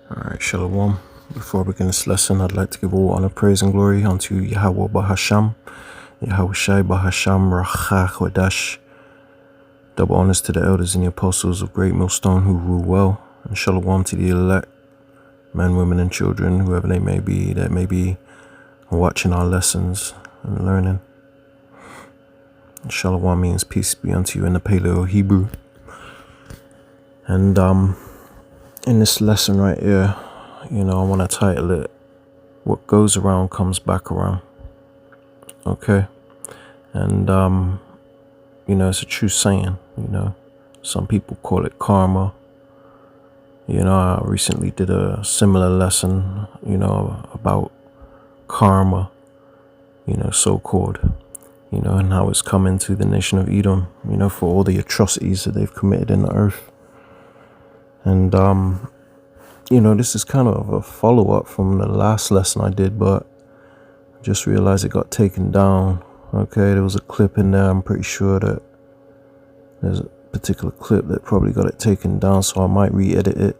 Alright, Shalom. Before I begin this lesson, I'd like to give all honor, praise, and glory unto Yahweh Bahasham, Yahweh Shai Bahasham, Rachach Wadash. Double honors to the elders and the apostles of Great Millstone who rule well, and Shalom to the elect, men, women, and children, whoever they may be, that may be watching our lessons and learning. And Shalom means peace be unto you in the Paleo Hebrew. And in this lesson right here, I want to title it, What Goes Around Comes Back Around. Okay? And, it's a true saying, Some people call it karma. I recently did a similar lesson, about karma, so-called, and how it's come into the nation of Edom, for all the atrocities that they've committed in the earth. And, this is kind of a follow-up from the last lesson I did, but I just realized it got taken down. Okay, there was a clip in there. I'm pretty sure that there's a particular clip that probably got it taken down, so I might re-edit it,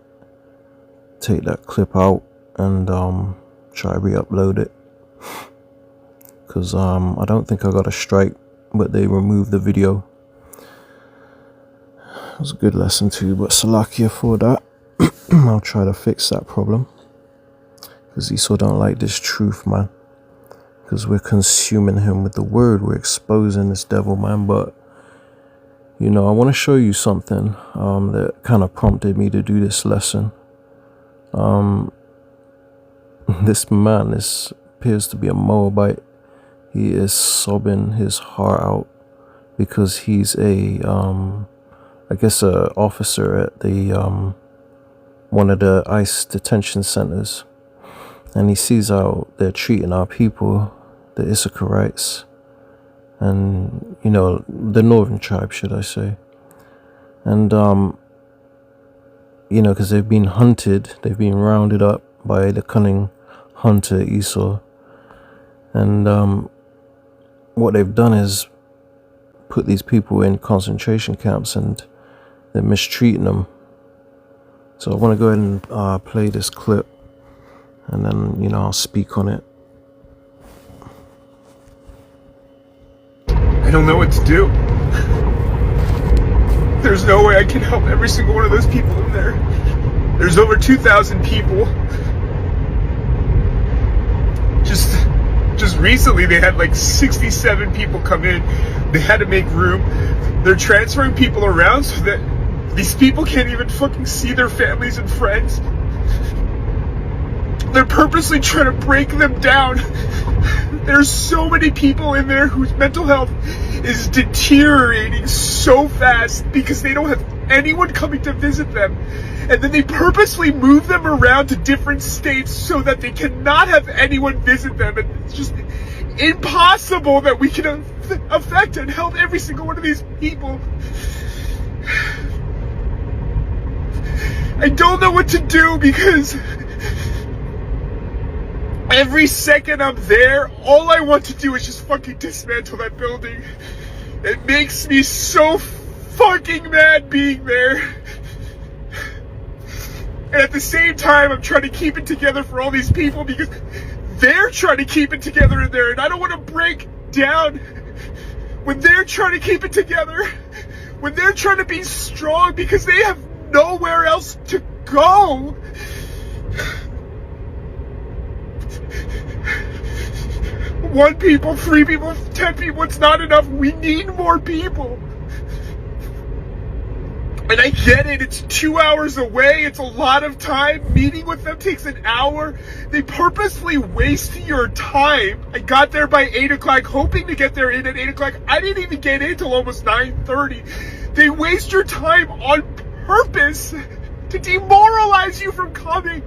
take that clip out, and try to re-upload it. Because I don't think I got a strike, but they removed the video. It was a good lesson too, but Salakia for that. I'll try to fix that problem, because Esau don't like this truth, man, because we're consuming him with the word. We're exposing this devil, man. But I want to show you something that kind of prompted me to do this lesson. This man, this appears to be a Moabite. He is sobbing his heart out because he's a officer at the one of the ICE detention centers, and he sees how they're treating our people, the Issacharites, and the northern tribe, should I say. And because they've been hunted, they've been rounded up by the cunning hunter Esau, and what they've done is put these people in concentration camps, and they're mistreating them. So I want to go ahead and play this clip, and then I'll speak on it. I don't know what to do. There's no way I can help every single one of those people in there. There's over 2,000 people. Just recently they had like 67 people come in. They had to make room. They're transferring people around so that these people can't even fucking see their families and friends. They're purposely trying to break them down. There's so many people in there whose mental health is deteriorating so fast because they don't have anyone coming to visit them. And then they purposely move them around to different states so that they cannot have anyone visit them. And it's just impossible that we can affect and help every single one of these people. I don't know what to do because every second I'm there, all I want to do is just fucking dismantle that building. It makes me so fucking mad being there. And at the same time, I'm trying to keep it together for all these people because they're trying to keep it together in there. And I don't want to break down when they're trying to keep it together, when they're trying to be strong because they have nowhere else to go. One people, 3 people, 10 people, it's not enough. We need more people. And I get it, it's 2 hours away, it's a lot of time. Meeting with them takes an hour. They purposely waste your time. I got there by 8 o'clock, hoping to get there in at 8 o'clock. I didn't even get in until almost 9:30. They waste your time on purpose to demoralize you from coming.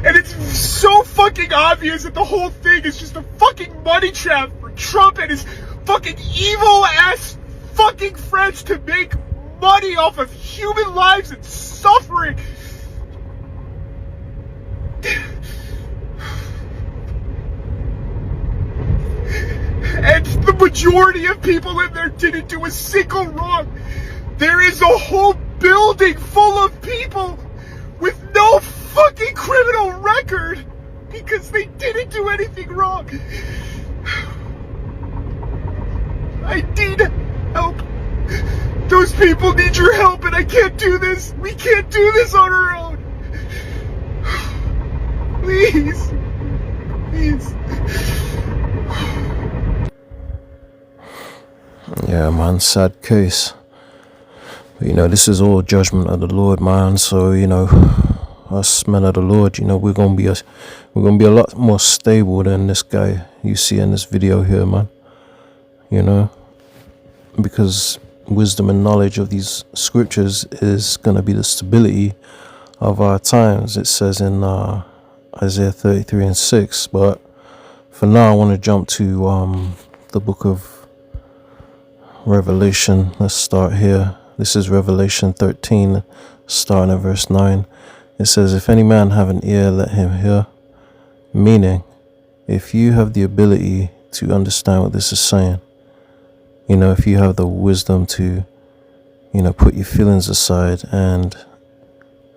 And it's so fucking obvious that the whole thing is just a fucking money trap for Trump and his fucking evil ass fucking friends to make money off of human lives and suffering. And the majority of people in there didn't do a single wrong. There is a whole building full of people I need help. Those people need your help, and I can't do this. We can't do this on our own. Please. Please. Yeah, man, sad case. But, this is all judgment of the Lord, man. So, us men of the Lord, we're gonna be a lot more stable than this guy you see in this video here, man. Because wisdom and knowledge of these scriptures is gonna be the stability of our times. It says in Isaiah 33:6. But for now, I want to jump to the book of Revelation. Let's start here. This is Revelation 13, starting at verse 9. It says, "If any man have an ear, let him hear." Meaning, if you have the ability to understand what this is saying, if you have the wisdom to, put your feelings aside and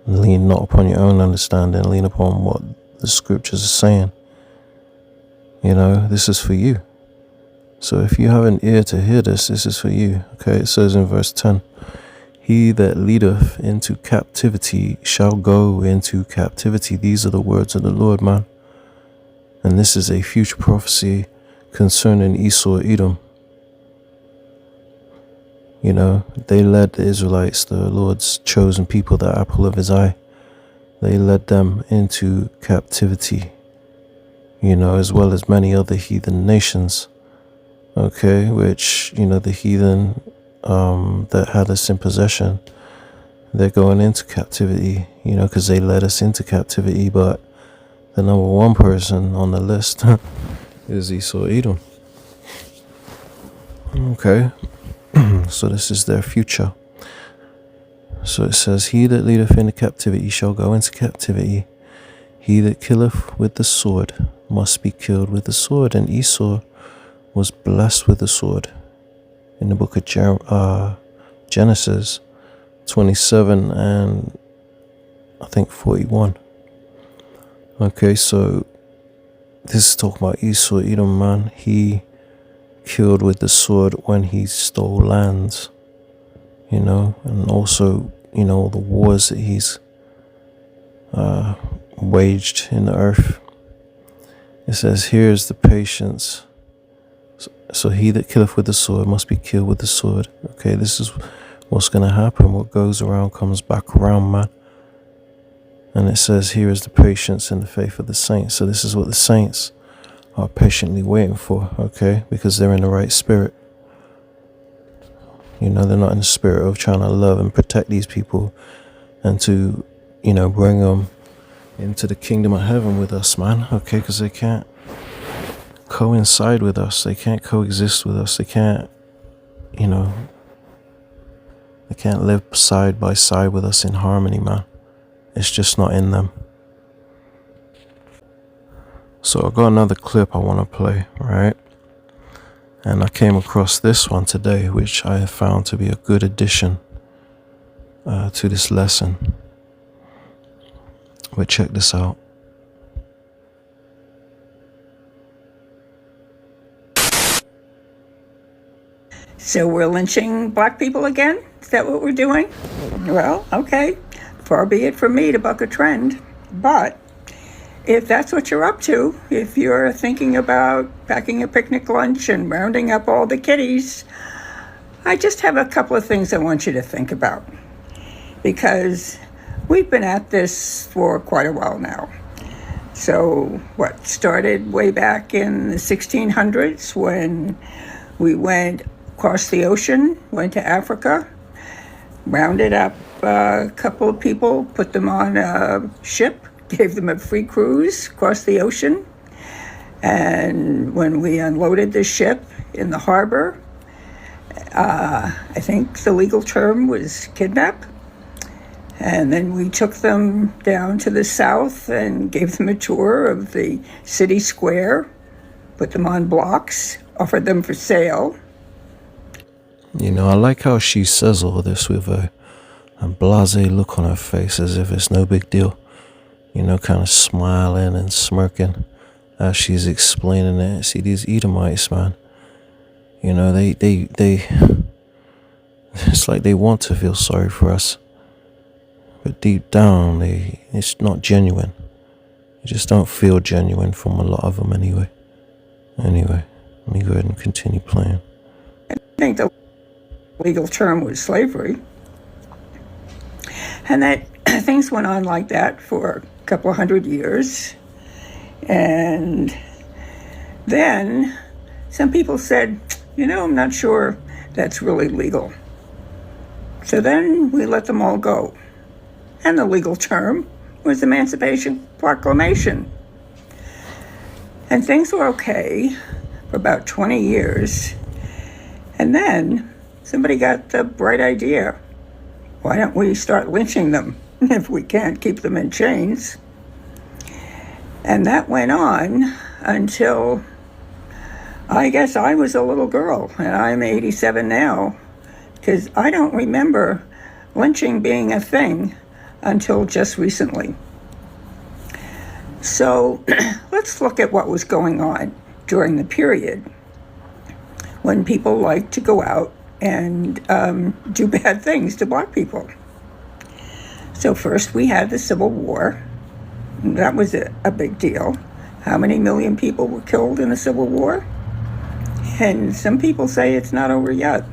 lean not upon your own understanding, lean upon what the scriptures are saying, this is for you. So if you have an ear to hear this, this is for you. Okay, it says in verse 10, "He that leadeth into captivity shall go into captivity." These are the words of the Lord, man. And this is a future prophecy concerning Esau, Edom. They led the Israelites, the Lord's chosen people, the apple of his eye. They led them into captivity, as well as many other heathen nations. Okay, which, the heathen that had us in possession, they're going into captivity, because they led us into captivity. But the number one person on the list is Esau, Edom. Okay, so this is their future. So it says, "He that leadeth into captivity shall go into captivity. He that killeth with the sword must be killed with the sword." And Esau was blessed with the sword. In the book of Genesis 27 and I think 41. Okay, so this is talking about Esau, Edom, man. He killed with the sword when he stole lands, and also, all the wars that he's waged in the earth. It says, "Here is the patience." So he that killeth with the sword must be killed with the sword. Okay, this is what's going to happen. What goes around comes back around, man. And it says, "Here is the patience and the faith of the saints." So this is what the saints are patiently waiting for, okay? Because they're in the right spirit. They're not in the spirit of trying to love and protect these people and to, bring them into the kingdom of heaven with us, man. Okay, because they can't coincide with us. They can't coexist with us. They can't, they can't live side by side with us in harmony, man. It's just not in them. So I got another clip I want to play, right? And I came across this one today, which I have found to be a good addition to this lesson. But check this out. So we're lynching black people again? Is that what we're doing? Well, okay. Far be it from me to buck a trend. But if that's what you're up to, if you're thinking about packing a picnic lunch and rounding up all the kiddies, I just have a couple of things I want you to think about. Because we've been at this for quite a while now. So what started way back in the 1600s when we went across the ocean, went to Africa, rounded up a couple of people, put them on a ship, gave them a free cruise across the ocean. And when we unloaded the ship in the harbor, I think the legal term was kidnap. And then we took them down to the south and gave them a tour of the city square, put them on blocks, offered them for sale. I like how she says all this with a blasé look on her face, as if it's no big deal. Kind of smiling and smirking as she's explaining it. See, these Edomites, man, you know, they it's like they want to feel sorry for us, but deep down, it's not genuine. You just don't feel genuine from a lot of them anyway. Anyway, let me go ahead and continue playing. I think the legal term was slavery. And that things went on like that for a couple of 100 years. And then some people said, I'm not sure that's really legal. So then we let them all go. And the legal term was Emancipation Proclamation. And things were okay for about 20 years. And then somebody got the bright idea. Why don't we start lynching them if we can't keep them in chains? And that went on until, I guess I was a little girl, and I'm 87 now, because I don't remember lynching being a thing until just recently. So let's look at what was going on during the period when people liked to go out and do bad things to black people. So first we had the Civil War. That was a big deal. How many million people were killed in the Civil War? And some people say it's not over yet.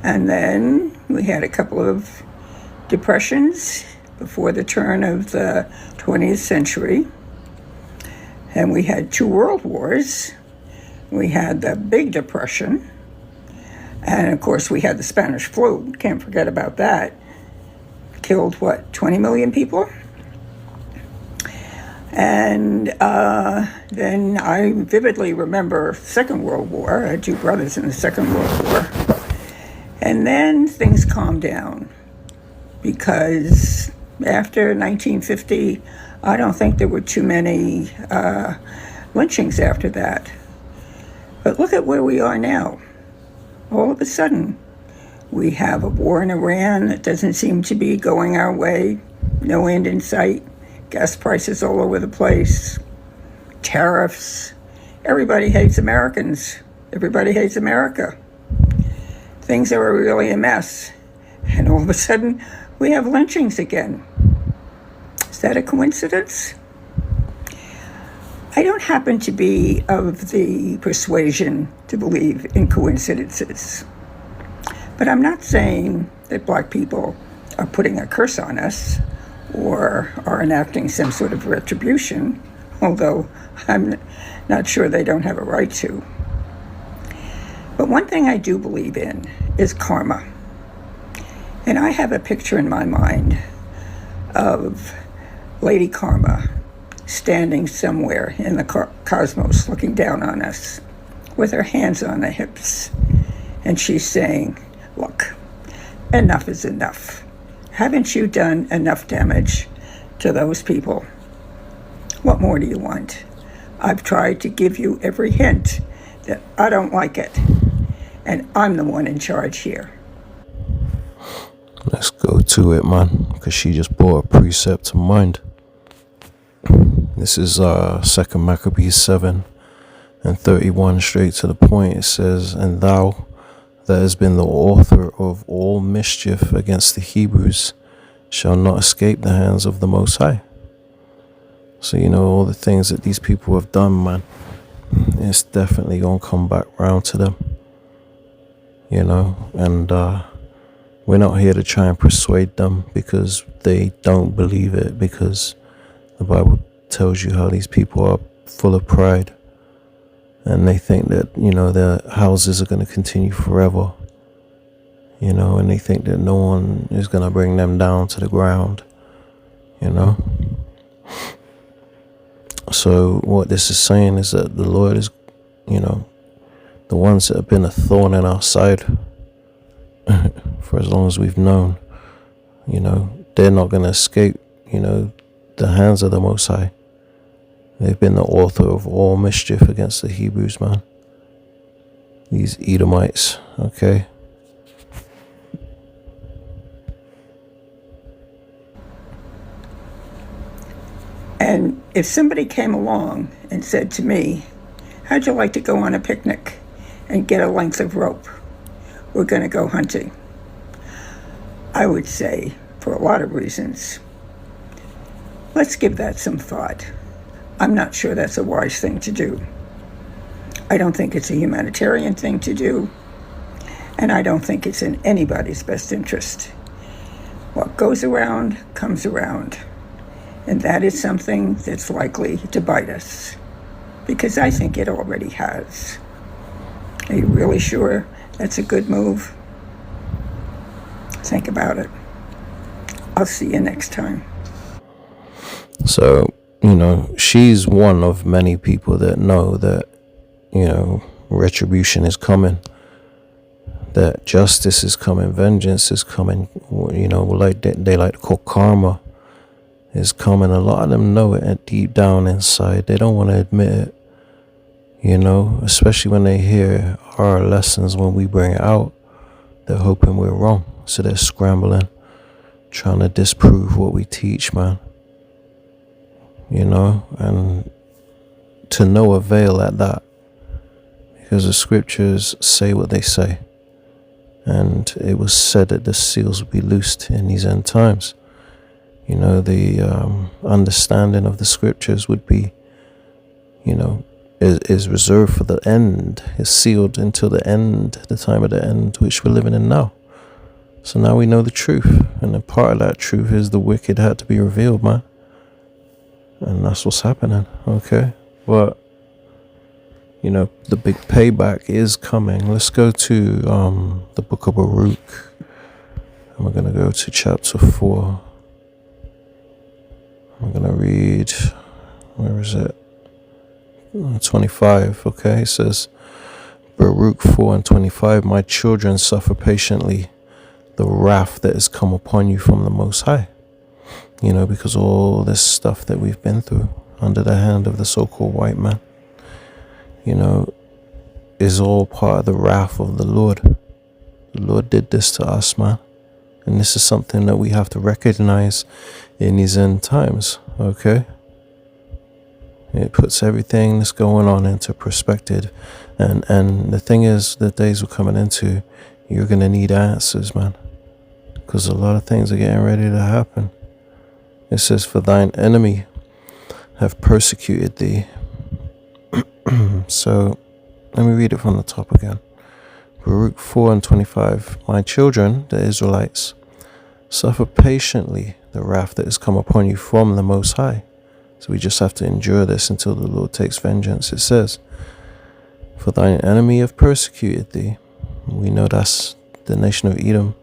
And then we had a couple of depressions before the turn of the 20th century. And we had 2 world wars. We had the Big Depression. And of course, we had the Spanish flu. Can't forget about that. Killed, 20 million people? And then I vividly remember Second World War. I had 2 brothers in the Second World War. And then things calmed down because after 1950, I don't think there were too many lynchings after that. But look at where we are now. All of a sudden, we have a war in Iran that doesn't seem to be going our way. No end in sight. Gas prices all over the place. Tariffs. Everybody hates Americans. Everybody hates America. Things are really a mess. And all of a sudden, we have lynchings again. Is that a coincidence? I don't happen to be of the persuasion to believe in coincidences. But I'm not saying that black people are putting a curse on us or are enacting some sort of retribution, although I'm not sure they don't have a right to. But one thing I do believe in is karma. And I have a picture in my mind of Lady Karma standing somewhere in the cosmos looking down on us with her hands on her hips. And she's saying, look, enough is enough. Haven't you done enough damage to those people? What more do you want? I've tried to give you every hint that I don't like it. And I'm the one in charge here. Let's go to it, man, because she just brought a precept to mind. This is 2 Maccabees 7 and 31, straight to the point. It says, and thou that has been the author of all mischief against the Hebrews shall not escape the hands of the Most High. So, all the things that these people have done, man, it's definitely going to come back round to them. And we're not here to try and persuade them because they don't believe it, because the Bible tells you how these people are full of pride and they think that, their houses are going to continue forever, and they think that no one is going to bring them down to the ground, So what this is saying is that the Lord is, the ones that have been a thorn in our side for as long as we've known, they're not going to escape, the hands of the Most High. They've been the author of all mischief against the Hebrews, man. These Edomites, okay? And if somebody came along and said to me, how'd you like to go on a picnic and get a length of rope? We're going to go hunting. I would say, for a lot of reasons, let's give that some thought. I'm not sure that's a wise thing to do. I don't think it's a humanitarian thing to do, and I don't think it's in anybody's best interest. What goes around comes around, and that is something that's likely to bite us, because I think it already has. Are you really sure that's a good move? Think about it. I'll see you next time. So, she's one of many people that know that, retribution is coming, that justice is coming, vengeance is coming, like they like to call karma is coming. A lot of them know it deep down inside. They don't want to admit it, especially when they hear our lessons when we bring it out. They're hoping we're wrong. So they're scrambling, trying to disprove what we teach, man. And to no avail at that. Because the scriptures say what they say. And it was said that the seals will be loosed in these end times. The understanding of the scriptures would be, is reserved for the end, is sealed until the end, the time of the end, which we're living in now. So now we know the truth, and a part of that truth is the wicked had to be revealed, man. And that's what's happening, okay? But, the big payback is coming. Let's go to the book of Baruch, and we're going to go to chapter 4. I'm going to read, where is it? 25, okay? It says, Baruch 4:25, my children suffer patiently the wrath that has come upon you from the Most High. Because all this stuff that we've been through under the hand of the so-called white man, is all part of the wrath of the Lord. The Lord did this to us, man. And this is something that we have to recognize in these end times, okay? It puts everything that's going on into perspective. And the thing is, the days we're coming into, you're going to need answers, man. Because a lot of things are getting ready to happen. It says, for thine enemy have persecuted thee. So, let me read it from the top again. Baruch 4:25, my children, the Israelites, suffer patiently the wrath that has come upon you from the Most High. So we just have to endure this until the Lord takes vengeance. It says, for thine enemy have persecuted thee. We know that's the nation of Edom.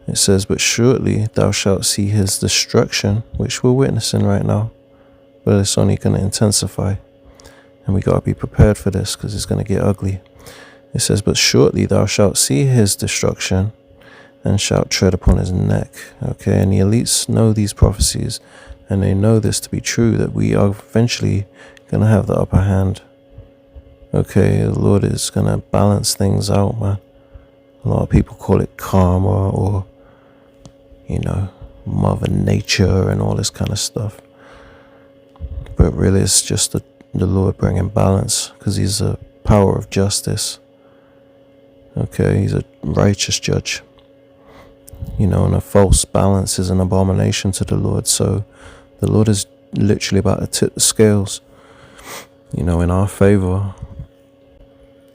It says, but surely thou shalt see his destruction, which we're witnessing right now. But it's only going to intensify. And we got to be prepared for this, because it's going to get ugly. It says, but shortly thou shalt see his destruction, and shalt tread upon his neck. Okay, and the elites know these prophecies, and they know this to be true, that we are eventually going to have the upper hand. Okay, the Lord is going to balance things out, man. A lot of people call it karma, or, Mother Nature and all this kind of stuff. But really it's just the Lord bringing balance, because he's a power of justice. Okay, he's a righteous judge. And a false balance is an abomination to the Lord. So the Lord is literally about to tip the scales, in our favor.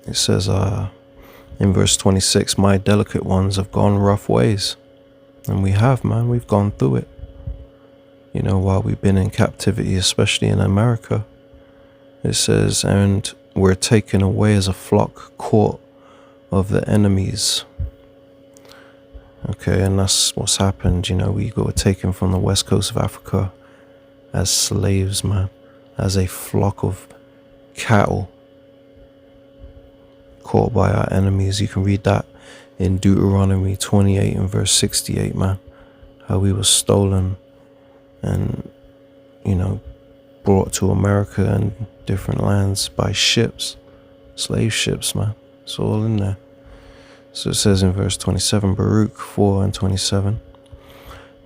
It says in verse 26, my delicate ones have gone rough ways. And we have, man, we've gone through it. While we've been in captivity, especially in America. It says, and we're taken away as a flock caught of the enemies. Okay, and that's what's happened. We got taken from the west coast of Africa as slaves, man, as a flock of cattle caught by our enemies. You can read that in Deuteronomy 28 and verse 68, man, how we were stolen and, brought to America and different lands by ships, slave ships, man. It's all in there. So it says in verse 27, Baruch 4:27,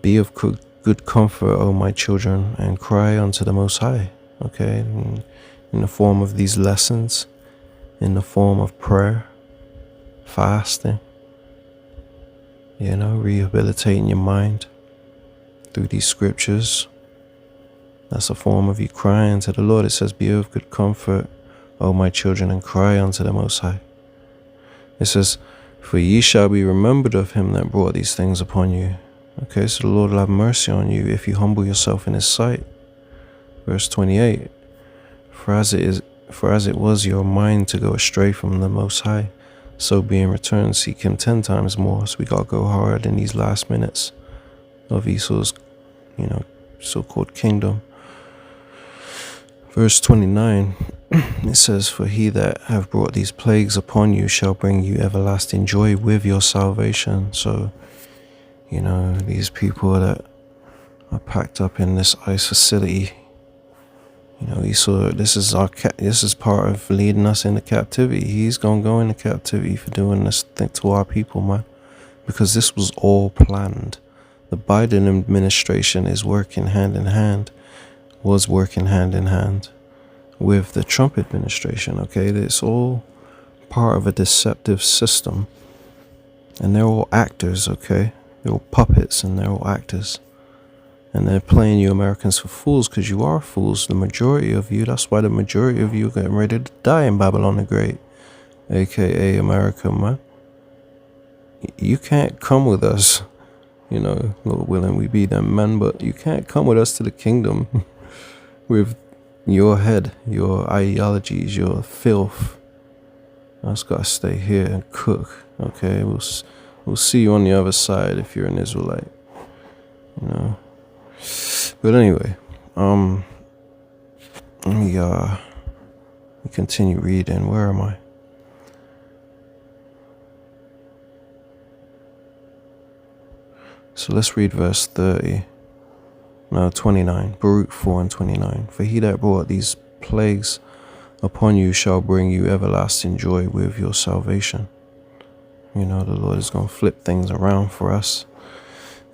be of good comfort, O my children, and cry unto the Most High. Okay, in the form of these lessons, in the form of prayer, fasting, rehabilitating your mind through these scriptures. That's a form of you crying to the Lord. It says, be of good comfort, O my children, and cry unto the Most High. It says, for ye shall be remembered of him that brought these things upon you. Okay, so the Lord will have mercy on you if you humble yourself in his sight. Verse 28, for as it was your mind to go astray from the Most High, so being returned, seek him 10 times more. So we gotta go hard in these last minutes of Esau's, so-called kingdom. Verse 29, it says, for he that have brought these plagues upon you shall bring you everlasting joy with your salvation. So, these people that are packed up in this ICE facility, Esau, this is part of leading us into captivity. He's gonna go into captivity for doing this thing to our people, man, because this was all planned. The Biden administration was working hand in hand with the Trump administration. Okay, it's all part of a deceptive system, and they're all actors. Okay, they're all puppets and they're all actors, and they're playing you Americans for fools, because you are fools, the majority of you. That's why the majority of you are getting ready to die in Babylon the Great, aka America, man. You can't come with us, Lord willing we be them men, but you can't come with us to the kingdom with your head, your ideologies, your filth. I just gotta stay here and cook. Okay, we'll see you on the other side if you're an Israelite. But anyway, let me continue reading. Where am I? So let's read verse 29, Baruch 4 and 29. For he that brought these plagues upon you shall bring you everlasting joy with your salvation. The Lord is going to flip things around for us.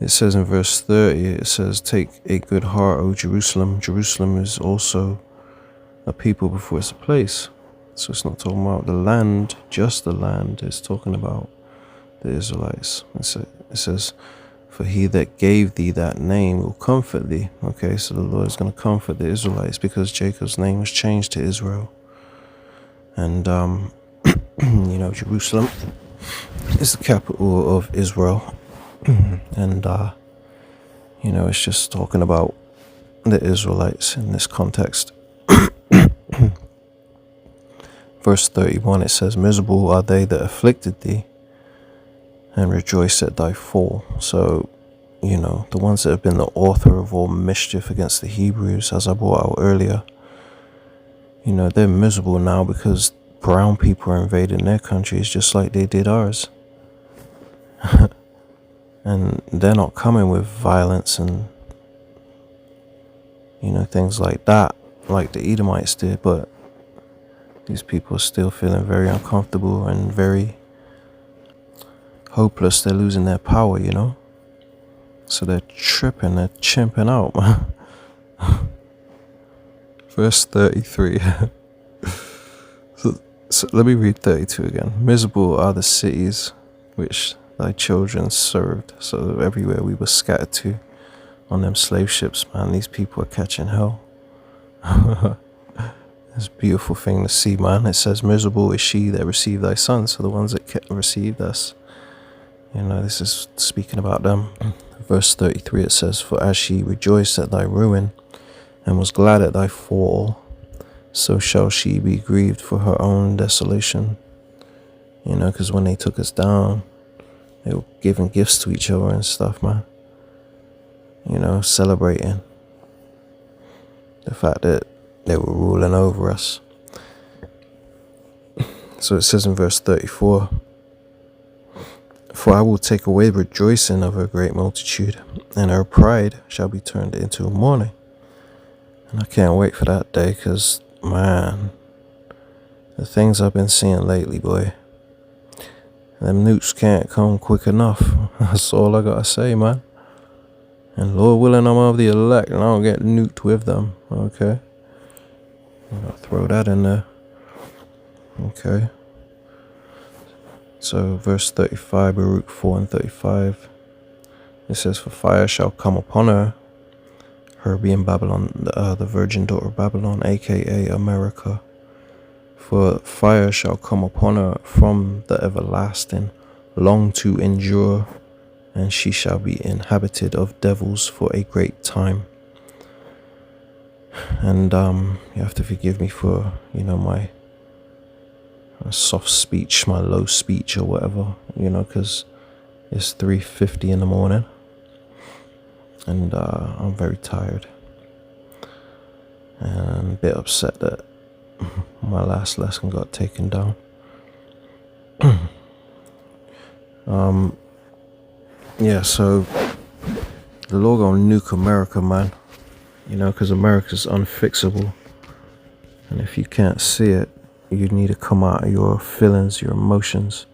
It says in verse 30, it says, take a good heart, O Jerusalem. Jerusalem is also a people before it's a place. So it's not talking about the land, just the land. It's talking about the Israelites. It says, for he that gave thee that name will comfort thee. Okay, so the Lord is going to comfort the Israelites because Jacob's name was changed to Israel. And, Jerusalem is the capital of Israel. And, it's just talking about the Israelites in this context. Verse 31, it says, miserable are they that afflicted thee, and rejoice at thy fall. So, the ones that have been the author of all mischief against the Hebrews, as I brought out earlier, they're miserable now because brown people are invading their countries just like they did ours. And they're not coming with violence and, things like that, like the Edomites did, but these people are still feeling very uncomfortable and very hopeless. They're losing their power, so they're tripping, they're chimping out, man. Verse 33. So let me read 32 again. Miserable are the cities which thy children served. So everywhere we were scattered to on them slave ships, man, these people are catching hell. It's a beautiful thing to see, man. It says, miserable is she that received thy sons. So the ones that received us, this is speaking about them. Verse 33, it says, for as she rejoiced at thy ruin and was glad at thy fall, so shall she be grieved for her own desolation. Because when they took us down, they were giving gifts to each other and stuff, man. Celebrating the fact that they were ruling over us. So it says in verse 34, for I will take away the rejoicing of her great multitude, and her pride shall be turned into mourning. And I can't wait for that day, because, man, the things I've been seeing lately, boy, them nukes can't come quick enough. That's all I gotta say, man. And Lord willing, I'm of the elect and I don't get nuked with them. Okay. I'll throw that in there. Okay. So verse 35, Baruch 4 and 35. It says, for fire shall come upon her, her being Babylon, the virgin daughter of Babylon, aka America. For fire shall come upon her from the everlasting, long to endure, and she shall be inhabited of devils for a great time. And you have to forgive me for, my soft speech, my low speech or whatever, because it's 3:50 in the morning. And I'm very tired and a bit upset that my last lesson got taken down. Yeah, so the Lord gonna nuke America, man. Because America's unfixable. And if you can't see it, you need to come out of your feelings, your emotions.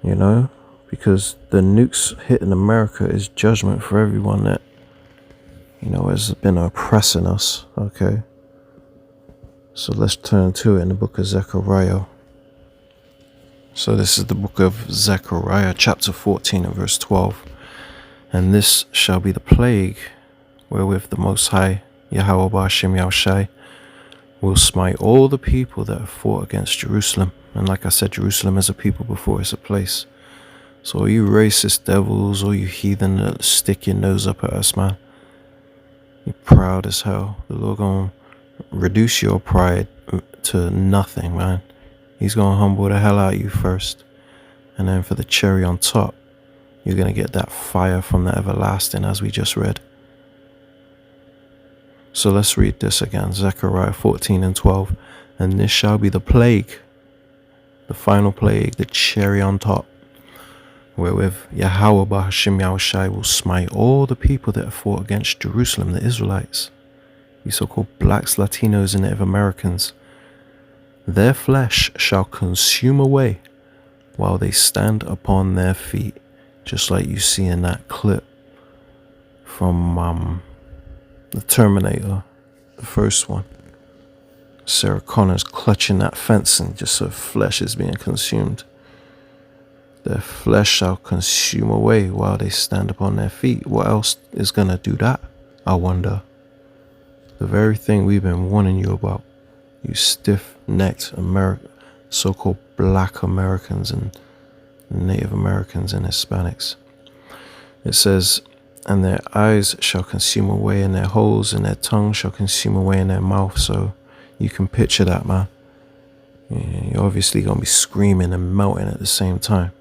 Because the nukes hitting America is judgment for everyone that, has been oppressing us. Okay. So let's turn to it in the book of Zechariah. So this is the book of Zechariah, chapter 14 and verse 12. And this shall be the plague wherewith the Most High, Yahweh Ba'ashem Yahushai, will smite all the people that have fought against Jerusalem. And like I said, Jerusalem is a people before it's a place. So all you racist devils, all you heathen that stick your nose up at us, man, you're proud as hell. The Lord gonna reduce your pride to nothing, man. He's gonna humble the hell out of you first. And then for the cherry on top, you're gonna get that fire from the everlasting, as we just read. So let's read this again, Zechariah 14 and 12. And this shall be the plague, the final plague, the cherry on top, wherewith Yahweh Ba'ashem Yahushai will smite all the people that have fought against Jerusalem, the Israelites, these so-called blacks, Latinos, and Native Americans. Their flesh shall consume away while they stand upon their feet, just like you see in that clip from the Terminator, the first one. Sarah Connor's clutching that fence and just her flesh is being consumed. Their flesh shall consume away while they stand upon their feet. What else is going to do that, I wonder? The very thing we've been warning you about, you stiff-necked so-called black Americans and Native Americans and Hispanics. It says, and their eyes shall consume away in their holes, and their tongue shall consume away in their mouth. So you can picture that, man. You're obviously going to be screaming and melting at the same time.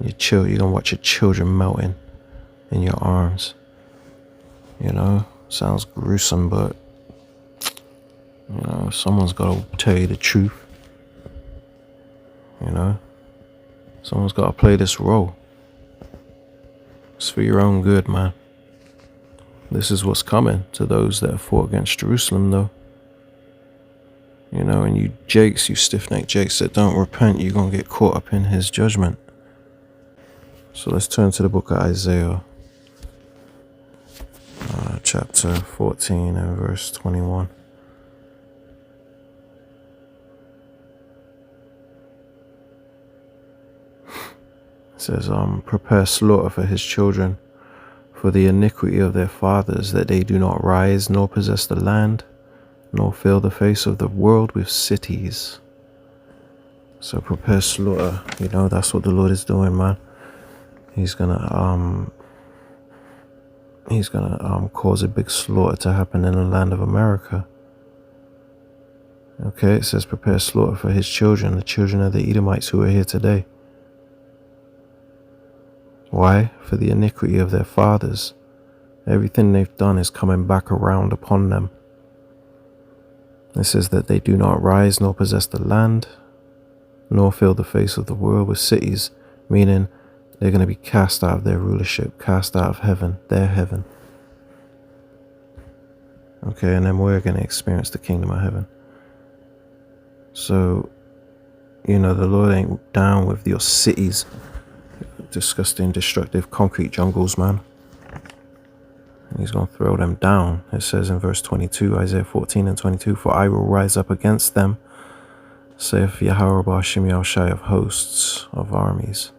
You're going to watch your children melting in your arms. Sounds gruesome, but, someone's got to tell you the truth. Someone's got to play this role. It's for your own good, man. This is what's coming to those that have fought against Jerusalem, though. And you jakes, you stiff-necked jakes that don't repent, you're going to get caught up in his judgment. So let's turn to the book of Isaiah, chapter 14 and verse 21. It says, prepare slaughter for his children, for the iniquity of their fathers, that they do not rise, nor possess the land, nor fill the face of the world with cities. So prepare slaughter. That's what the Lord is doing, man. He's gonna cause a big slaughter to happen in the land of America. Okay, it says prepare slaughter for his children, the children of the Edomites who are here today. Why? For the iniquity of their fathers. Everything they've done is coming back around upon them. It says that they do not rise nor possess the land, nor fill the face of the world with cities, meaning they're going to be cast out of their rulership, cast out of heaven, their heaven. Okay, and then we're going to experience the kingdom of heaven. So, the Lord ain't down with your cities, disgusting, destructive concrete jungles, man. He's going to throw them down. It says in verse 22, Isaiah 14 and 22, "For I will rise up against them, saith Yahweh Ba'ashem Yahushai of hosts, of armies,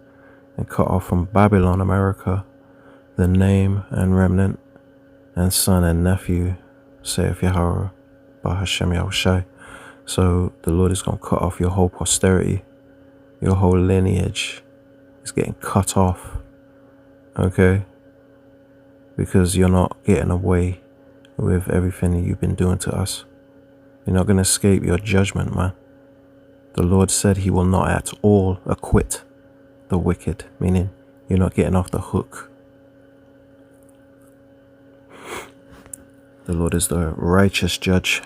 and cut off from Babylon, America, the name and remnant, and son and nephew, saith Yahweh Ba'ashem Yahushai." So the Lord is going to cut off your whole posterity, your whole lineage is getting cut off, okay? Because you're not getting away with everything that you've been doing to us. You're not going to escape your judgment, man. The Lord said he will not at all acquit the wicked, meaning you're not getting off the hook. The Lord is the righteous judge,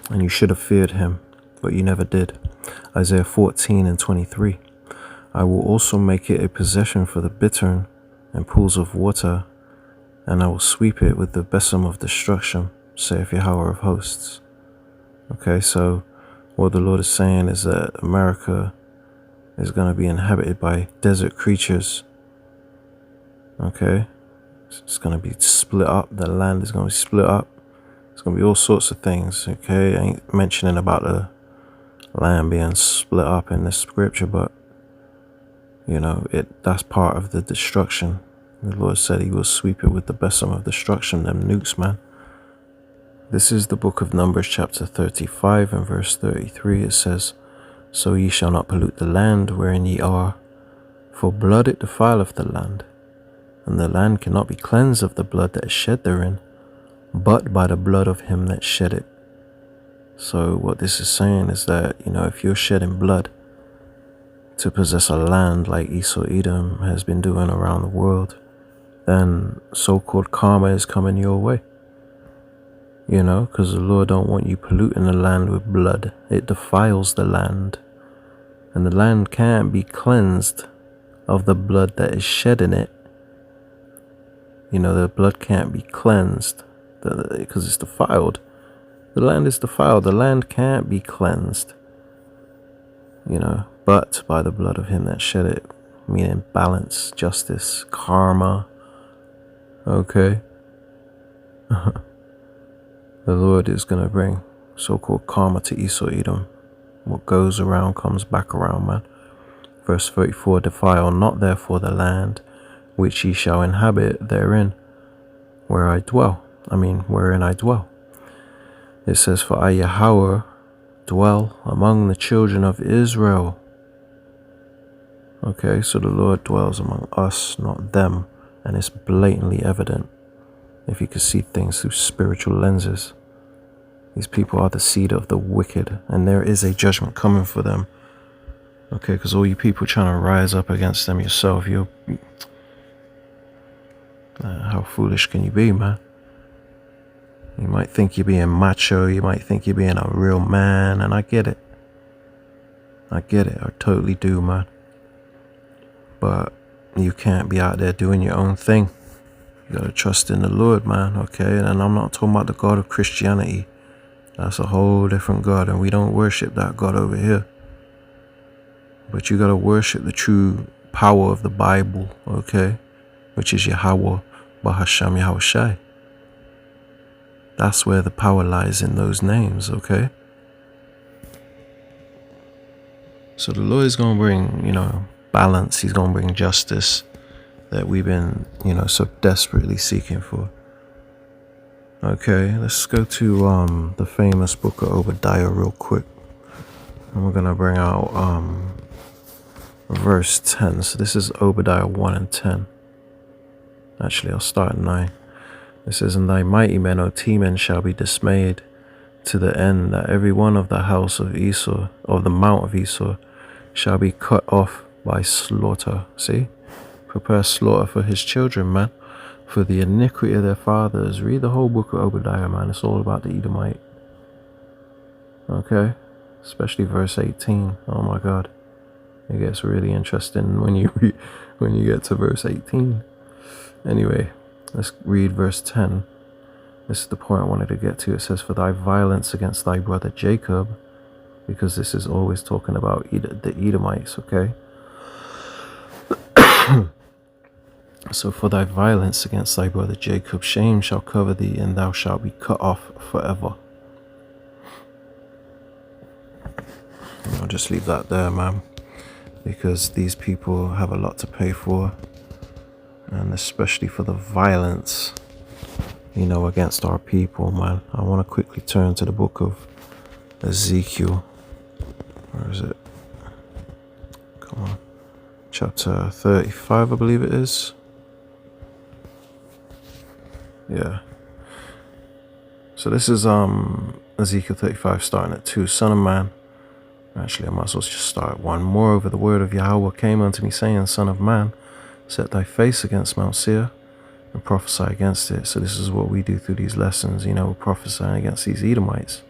and you should have feared him, but you never did. Isaiah 14 and 23, "I will also make it a possession for the bittern and pools of water, and I will sweep it with the besom of destruction, saith Yahweh of hosts." Okay, so what the Lord is saying is that America is going to be inhabited by desert creatures. Okay, it's going to be split up. The land is going to be split up. It's going to be all sorts of things. Okay, I ain't mentioning about the land being split up in this scripture, but you know, that's part of the destruction. The Lord said he will sweep it with the besom of destruction, them nukes, man. This is the book of Numbers, chapter 35 and verse 33. It says, "So ye shall not pollute the land wherein ye are, for blood it defileth the land, and the land cannot be cleansed of the blood that is shed therein, but by the blood of him that shed it." So what this is saying is that, you know, if you're shedding blood to possess a land like Esau Edom has been doing around the world, then so-called karma is coming your way. You know, because the Lord don't want you polluting the land with blood. It defiles the land, and the land can't be cleansed of the blood that is shed in it. You know, the blood can't be cleansed because it's defiled. The land is defiled. The land can't be cleansed, you know, but by the blood of him that shed it, meaning balance, justice, karma. Okay. The Lord is going to bring so-called karma to Esau Edom. What goes around comes back around, man. Verse 34, "Defile not therefore the land which ye shall inhabit therein, wherein I dwell. It says, "For I, Yahweh, dwell among the children of Israel." Okay, so the Lord dwells among us, not them, and it's blatantly evident if you could see things through spiritual lenses. These people are the seed of the wicked, and there is a judgment coming for them. Okay, because all you people trying to rise up against them yourself, how foolish can you be, man? You might think you're being macho, you might think you're being a real man, and I get it. I totally do, man. But you can't be out there doing your own thing. You gotta trust in the Lord, man, okay? And I'm not talking about the God of Christianity. That's a whole different God, and we don't worship that God over here. But you gotta worship the true power of the Bible, okay? Which is Yahweh Ba'ashem Yahushai. That's where the power lies, in those names, okay? So the Lord is going to bring, you know, balance. He's going to bring justice that we've been, you know, so desperately seeking for. Okay, let's go to the famous book of Obadiah real quick. And we're going to bring out verse 10. So this is Obadiah 1 and 10. Actually, I'll start at 9. It says, "And thy mighty men, O Teman, shall be dismayed to the end that every one of the house of Esau, of the mount of Esau, shall be cut off by slaughter." See? Prepare slaughter for his children, man, for the iniquity of their fathers. Read the whole book of Obadiah, man. It's all about the Edomite. Okay? Especially verse 18. Oh my God. It gets really interesting when you get to verse 18. Anyway, let's read verse 10. This is the point I wanted to get to. It says, "For thy violence against thy brother Jacob," because this is always talking about the Edomites, okay? So for thy violence against thy brother Jacob, shame shall cover thee, and thou shalt be cut off forever. And I'll just leave that there, man, because these people have a lot to pay for, and especially for the violence, against our people, man. I want to quickly turn to the book of Ezekiel. Where is it? Come on. Chapter 35, I believe it is. Yeah. So this is Ezekiel 35, starting at 2. Son of man. Actually, I might as well just start at 1. Moreover, the word of Yahweh came unto me, saying, Son of man, set thy face against Mount Seir, and prophesy against it. So this is what we do through these lessons, prophesying against these Edomites,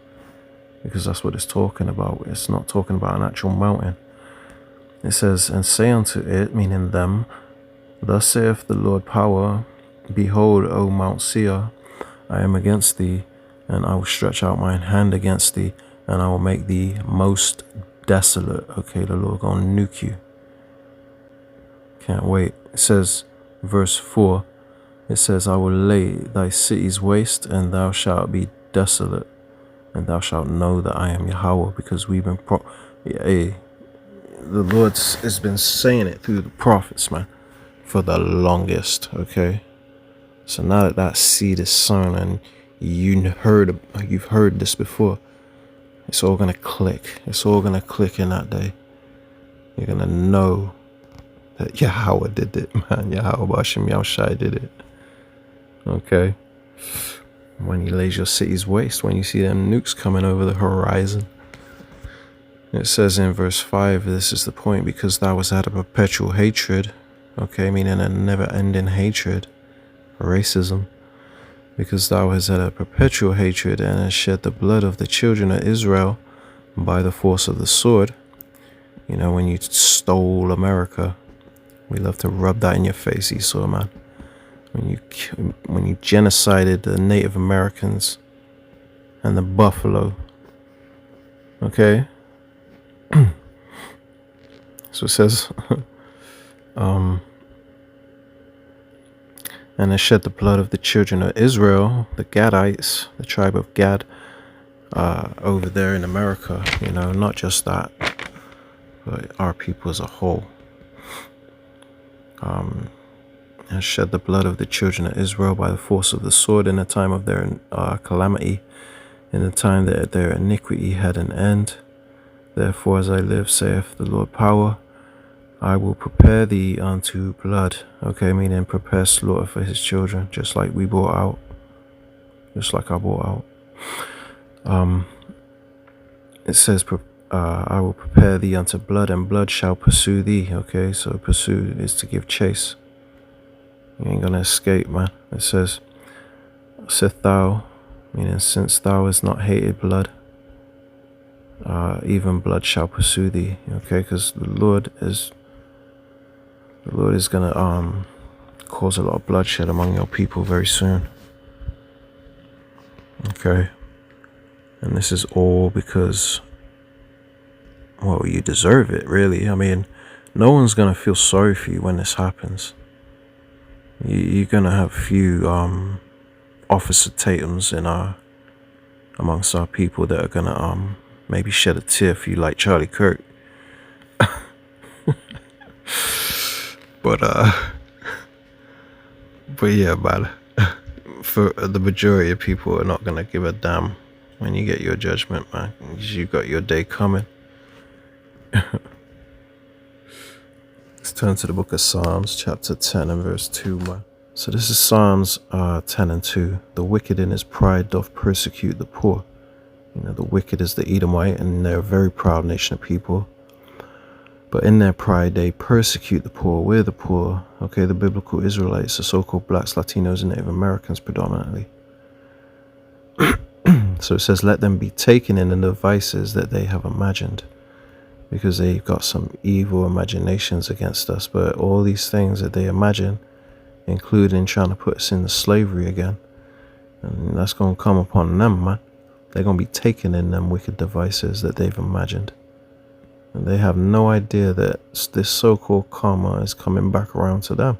because that's what it's talking about. It's not talking about an actual mountain. It says, and say unto it, meaning them, thus saith the Lord power, behold, O Mount Seir, I am against thee, and I will stretch out mine hand against thee, and I will make thee most desolate. Okay, the Lord gonna nuke you. Can't wait. It says, verse 4, it says, I will lay thy cities waste, and thou shalt be desolate, and thou shalt know that I am Yahweh, because we've been the Lord has been saying it through the prophets, man, for the longest. Okay, so now that seed is sown, and you've heard this before, it's all gonna click. It's all gonna click in that day. You're gonna know that Yahweh did it, man. Yahweh Bashim Yahushai did it. Okay. When he lays your cities waste, when you see them nukes coming over the horizon. It says in verse 5, this is the point, because thou hast had a perpetual hatred. Okay, meaning a never-ending hatred. Racism. Because thou hast had a perpetual hatred, and hast shed the blood of the children of Israel by the force of the sword. When you stole America, we love to rub that in your face, Esau, man. When you genocided the Native Americans and the buffalo. Okay? So it says, and has shed the blood of the children of Israel, the Gadites, the tribe of Gad, over there in America. Not just that, but our people as a whole. Has shed the blood of the children of Israel by the force of the sword in the time of their calamity, in the time that their iniquity had an end. Therefore, as I live, saith the Lord power, I will prepare thee unto blood. Okay, meaning prepare slaughter for his children, just like we brought out. Just like I brought out. It says, I will prepare thee unto blood, and blood shall pursue thee. Okay, so pursue is to give chase. You ain't gonna escape, man. It says, saith thou, meaning since thou hast not hated blood, even blood shall pursue thee. Okay, because the Lord is gonna cause a lot of bloodshed among your people very soon. Okay, and this is all because, well, you deserve it, really. I mean, no one's gonna feel sorry for you when this happens. You're gonna have a few Officer Tatums amongst our people that are gonna maybe shed a tear for you, like Charlie Kirk. But yeah, man. For the majority of people are not gonna give a damn when you get your judgment, man. You got your day coming. Let's turn to the book of Psalms, chapter 10 and verse 2, man. So this is Psalms 10 and 2. The wicked in his pride doth persecute the poor. The wicked is the Edomite, and they're a very proud nation of people. But in their pride, they persecute the poor. We're the poor. Okay, the biblical Israelites, the so-called blacks, Latinos, and Native Americans predominantly. So it says, let them be taken in the devices that they have imagined, because they've got some evil imaginations against us. But all these things that they imagine, including trying to put us into slavery again, and that's going to come upon them, man. They're going to be taken in them wicked devices that they've imagined. And they have no idea that this so-called karma is coming back around to them.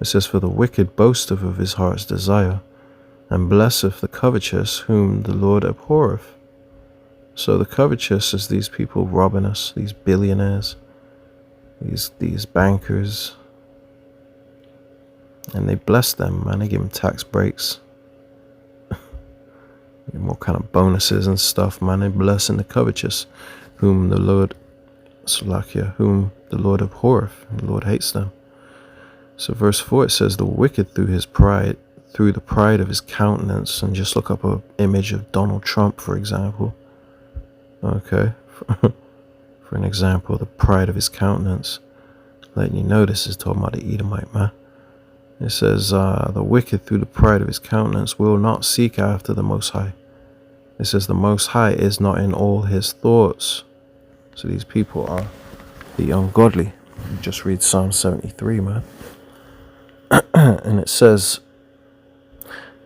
It says, for the wicked boasteth of his heart's desire, and blesseth the covetous whom the Lord abhorreth. So the covetous is these people robbing us, these billionaires, these bankers, and they bless them, man. They give them tax breaks, more kind of bonuses and stuff, man. They blessing the covetous, whom the Lord, Salakia, whom the Lord abhorreth. The Lord hates them. So verse 4, it says, the wicked through the pride of his countenance, and just look up an image of Donald Trump, for example. Okay, for an example, the pride of his countenance, letting you know this is talking about the Edomite, man. It says, the wicked through the pride of his countenance will not seek after the Most High. It says the Most High is not in all his thoughts. So these people are the ungodly. Just read Psalm 73, man. And it says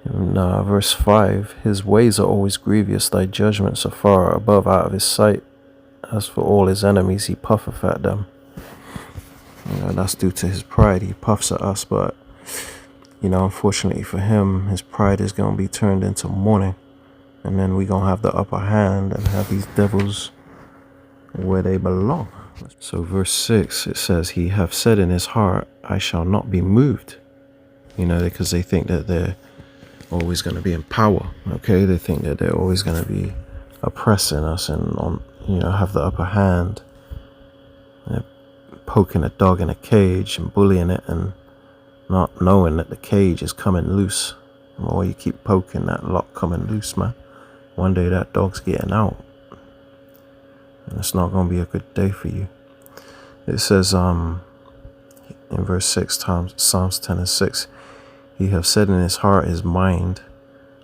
in verse 5, his ways are always grievous, thy judgments are far above out of his sight. As for all his enemies, he puffeth at them. That's due to his pride. He puffs at us, but unfortunately for him, his pride is going to be turned into mourning, and then we're going to have the upper hand and have these devils where they belong. So verse 6, it says, he hath said in his heart, I shall not be moved. Because they think that they're always going to be in power. Okay, they think that they're always going to be oppressing us and have the upper hand. They're poking a dog in a cage and bullying it, and not knowing that the cage is coming loose. The more you keep poking, that lock coming loose, man, one day that dog's getting out, and it's not going to be a good day for you. It says in verse 6, Psalms 10 and 6, he hath said in his heart, his mind,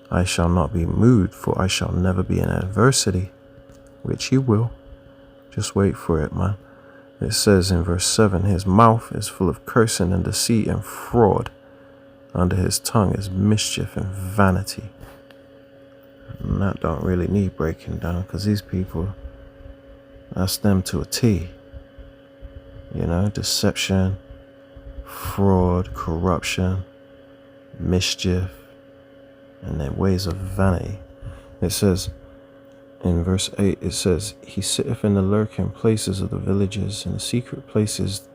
I shall not be moved, for I shall never be in adversity, which he will. Just wait for it, man. It says in verse 7, his mouth is full of cursing and deceit and fraud. Under his tongue is mischief and vanity. And that don't really need breaking down, because these people, that's them to a T. Deception, fraud, corruption, mischief, and their ways of vanity. It says in verse 8, it says, he sitteth in the lurking places of the villages, in the secret places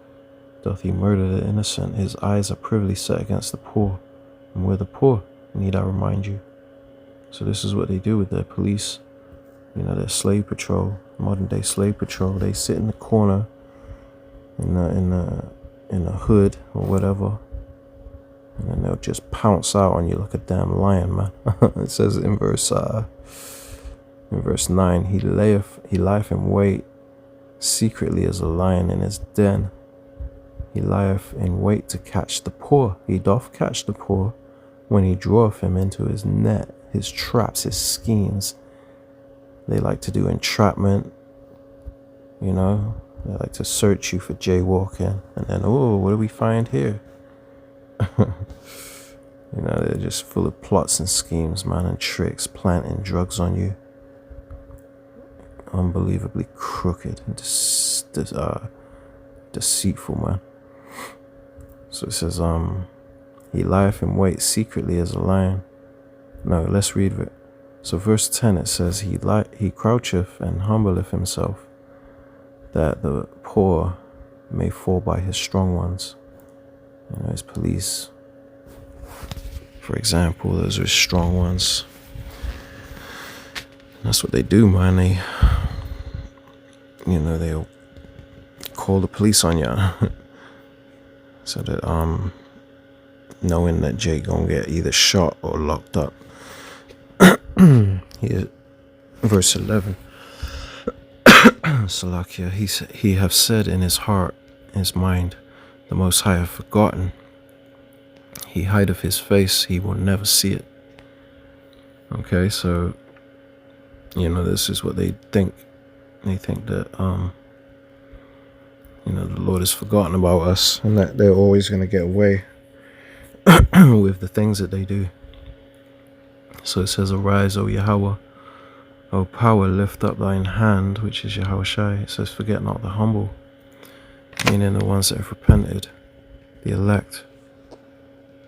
doth he murder the innocent. His eyes are privily set against the poor, and we're the poor, need I remind you. So this is what they do with their police, their slave patrol, modern day slave patrol. They sit in the corner, in the hood or whatever, and then they'll just pounce out on you like a damn lion, man. It says in verse 9, he lieth in wait secretly as a lion in his den. He lieth in wait to catch the poor. He doth catch the poor when he draweth him into his net, his traps, his schemes. They like to do entrapment, They like to search you for jaywalking, and then, what do we find here? They're just full of plots and schemes, man, and tricks, planting drugs on you. Unbelievably crooked and deceitful, man. So it says, he lieth in wait secretly as a lion. No, let's read it. So verse 10, it says, he croucheth and humbleth himself, that the poor may fall by his strong ones. His police, for example, those are strong ones. That's what they do, man. They'll call the police on you, so that knowing that Jay gonna get either shot or locked up. Here, verse 11. Salakia, he hath said in his heart, his mind, the Most High hath forgotten. He hideth his face, he will never see it. Okay, so this is what they think. They think that the Lord has forgotten about us, and that they're always going to get away with the things that they do. So it says, arise, O Yahweh, O power, lift up thine hand, which is Yahweh Shai. It says, forget not the humble, meaning the ones that have repented, the elect.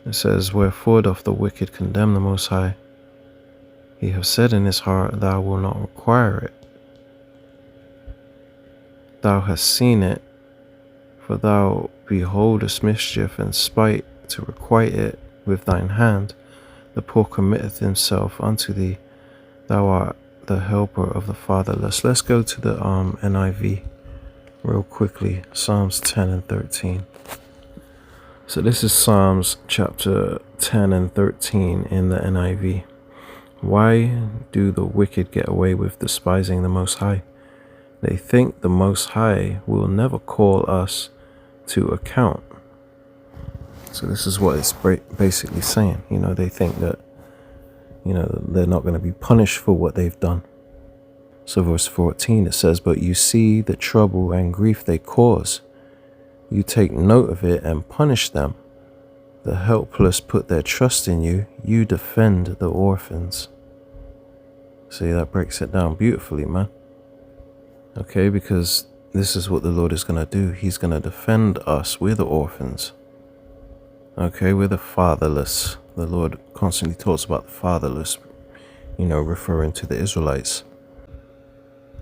It says, wherefore doth the wicked condemn the Most High? He hath said in his heart, thou wilt not require it. Thou hast seen it, for thou beholdest mischief and spite to requite it with thine hand. The poor committeth himself unto thee. Thou art the helper of the fatherless. Let's go to the NIV real quickly. Psalms 10 and 13. So this is Psalms chapter 10 and 13 in the NIV. Why do the wicked get away with despising the Most High? They think the Most High will never call us to account. So this is what it's basically saying. They think that, they're not going to be punished for what they've done. So verse 14, it says, but you see the trouble and grief they cause. You take note of it and punish them. The helpless put their trust in you. You defend the orphans. See, that breaks it down beautifully, man. Okay, because this is what the Lord is going to do. He's going to defend us. We're the orphans. Okay, we're the fatherless. The Lord constantly talks about the fatherless, referring to the Israelites.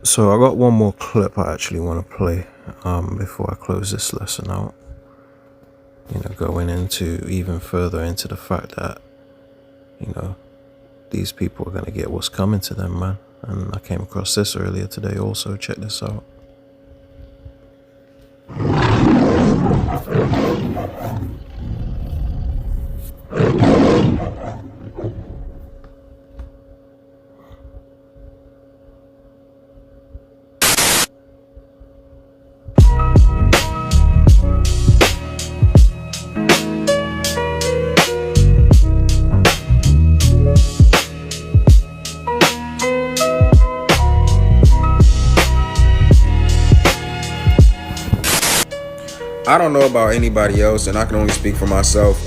So I got one more clip I actually want to play before I close this lesson out. Going into even further into the fact that, these people are going to get what's coming to them, man. And I came across this earlier today also. Check this out. I don't know about anybody else, and I can only speak for myself,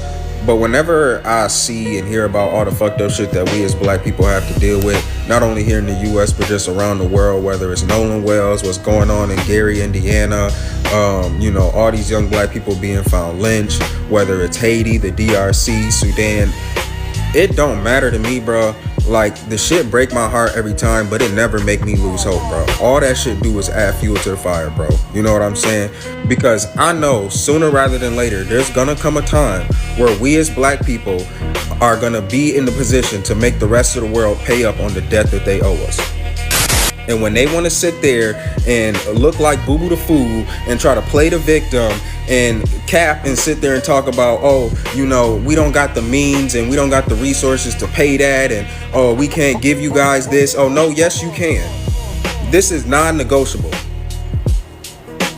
but whenever I see and hear about all the fucked up shit that we as black people have to deal with, not only here in the U.S., but just around the world, whether it's Nolan Wells, what's going on in Gary, Indiana, all these young black people being found lynched, whether it's Haiti, the DRC, Sudan, it don't matter to me, bro. Like, the shit break my heart every time, but it never make me lose hope, bro. All that shit do is add fuel to the fire, bro. You know what I'm saying? Because I know sooner rather than later, there's gonna come a time where we as black people are gonna be in the position to make the rest of the world pay up on the debt that they owe us. And when they want to sit there and look like Boo Boo the Fool and try to play the victim and cap and sit there and talk about, we don't got the means and we don't got the resources to pay that, and we can't give you guys this. Oh no, yes you can. This is non-negotiable.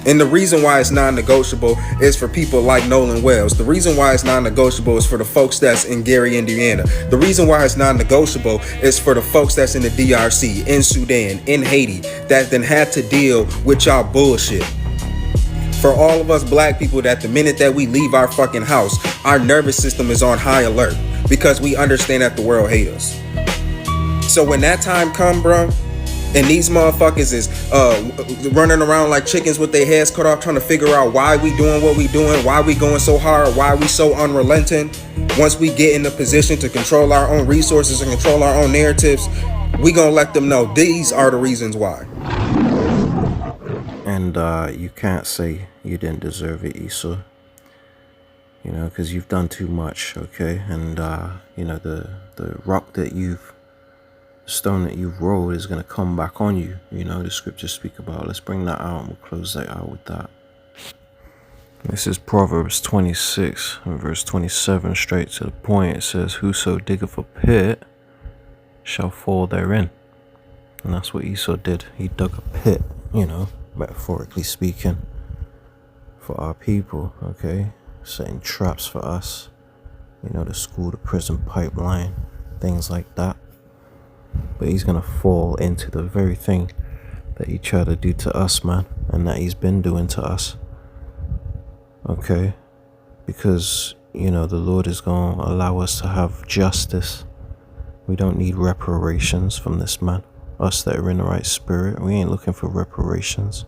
And the reason why it's non-negotiable is for people like Nolan Wells. The reason why it's non-negotiable is for the folks that's in Gary, Indiana. The reason why it's non-negotiable is for the folks that's in the DRC, in Sudan, in Haiti, that then had to deal with y'all bullshit. For all of us black people, that the minute that we leave our fucking house, our nervous system is on high alert because we understand that the world hates us. So when that time come, bro, and these motherfuckers is running around like chickens with their heads cut off, trying to figure out why we doing what we doing, why we going so hard, why we so unrelenting. Once we get in the position to control our own resources and control our own narratives, we gonna let them know these are the reasons why. And you can't say you didn't deserve it, Esau. Because you've done too much, okay? And the rock that stone that you've rolled is going to come back on you. The scriptures speak about. Let's bring that out and we'll close that out with that. This is Proverbs 26 and verse 27, straight to the point. It says, whoso diggeth a pit shall fall therein. And that's what Esau did. He dug a pit, metaphorically speaking, for our people, okay? Setting traps for us, the school to prison pipeline, things like that. But he's gonna fall into the very thing that he tried to do to us, man, and that he's been doing to us. Okay? Because, the Lord is gonna allow us to have justice. We don't need reparations from this man. Us that are in the right spirit, we ain't looking for reparations.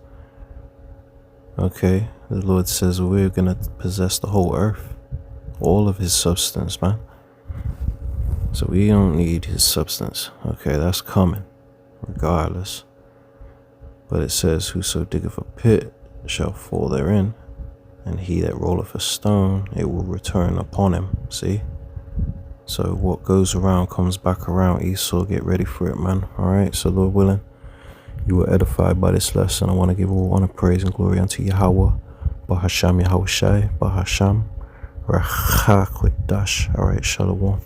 Okay? The Lord says we're gonna possess the whole earth. all of his substance, man. So we don't need his substance. Okay, that's coming, regardless. But it says, whoso diggeth a pit shall fall therein, and he that rolleth a stone, it will return upon him. See? So what goes around comes back around. Esau, get ready for it, man. Alright, so Lord willing, you were edified by this lesson. I want to give all honor, praise, and glory unto Yahweh, Bahasham Yahushai, Bahasham, Rachakwadash. Alright, Shalom.